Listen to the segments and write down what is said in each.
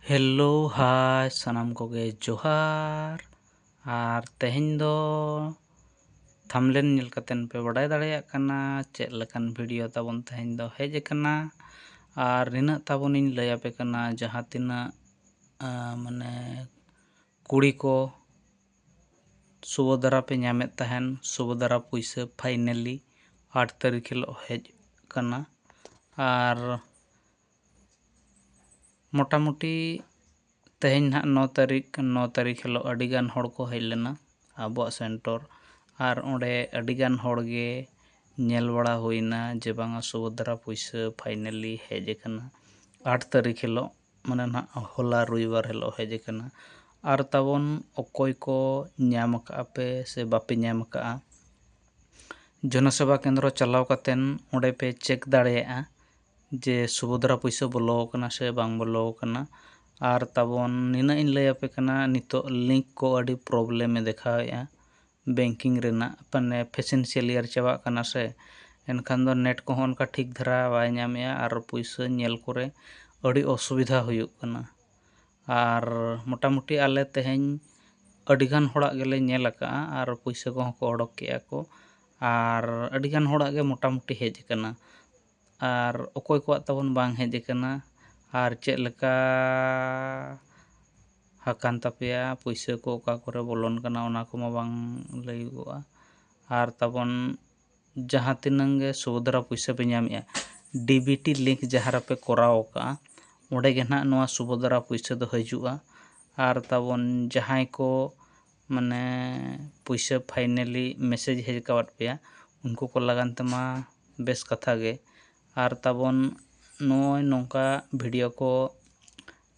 Hello hi सनाम कोगे जोहार और तेहन दो थंबनेल नेल कतेन पे बड़ाय दाड़ेयाग कना चेद लेकान वीडियो ताबोन तेहन दो हेज कना और निना ताबोन इन लय आपे कना जहाँ तिना माने कुड़ी को सुबोधरा पे नामेत तहन सुबोधरा पुइसा फाइनली 8 तारीख हिलो हेज कना और मोटामुटी तेहन ना 9 तारीख हिलो अडिगान हड़ को हेज लेना आबो सेंटर और ओंडे अडिगान हड़ गे नेल बड़ा हुईना जे बांगा सुभद्रा पुइसा फाइनली हेज कना 8 तारीख हिलो माने ना होला रविवार हिलो हेज कना और ताबोन अकोय को नाम का पे से बापे नाम का जनसेवा केंद्र चलाव कतेन ओंडे पे चेक दाड़ेया जे सुभद्रा पुइसा बोलो कना से बांग बोलो कना और ताबोन निना इन लय आपे कना नितो लिंक को अड़ी प्रॉब्लम देखावेया बैंकिंग रेना पने फेसेंशियल ईयर चाबा कना से एनखान दो नेट को उनका ठीक धरा बाय नामेया और पुइसा नेल करे अड़ी असुविधा हुयुग कना और मोटामुटी आले तेहन अडिगान होड़ा गेले नेल का और पुइसा को को अडक केया को और अडिगान होड़ा गे मोटामुटी हेज कना और अकोय को ताबोन बांग हेज कना और चेद लेका हाकान तापेया पुइसा को ओका करे बोलोन कना ओना को मा बांग लईगोआ और ताबोन जहाँ तिनंगे सुभद्रा पुइसा पे नामेया डीबीटी लिंक जहाँ पे कराव का ओंडे गे ना नोआ सुभद्रा पुइसा दो हजुआ और ताबोन जहाँ को माने पुइसा फाइनली मैसेज हेज कावट पेया उनको को लगान तमा बेस कथा गे और ताबोन नोय नोंका वीडियो को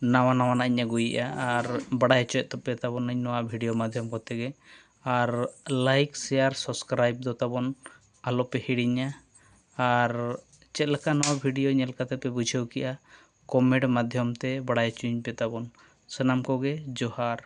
नावा नावा ना अगुइया और बड़ा चेत पे ताबोन नोआ वीडियो माध्यम कोते गे और लाइक शेयर सब्सक्राइब दो ताबोन आलो पे हिड़िया और चेद लेका नोआ वीडियो नेल कते पे बुझाव किया कमेंट माध्यम ते बड़ा चुइन पे ताबोन सनाम कोगे जोहार।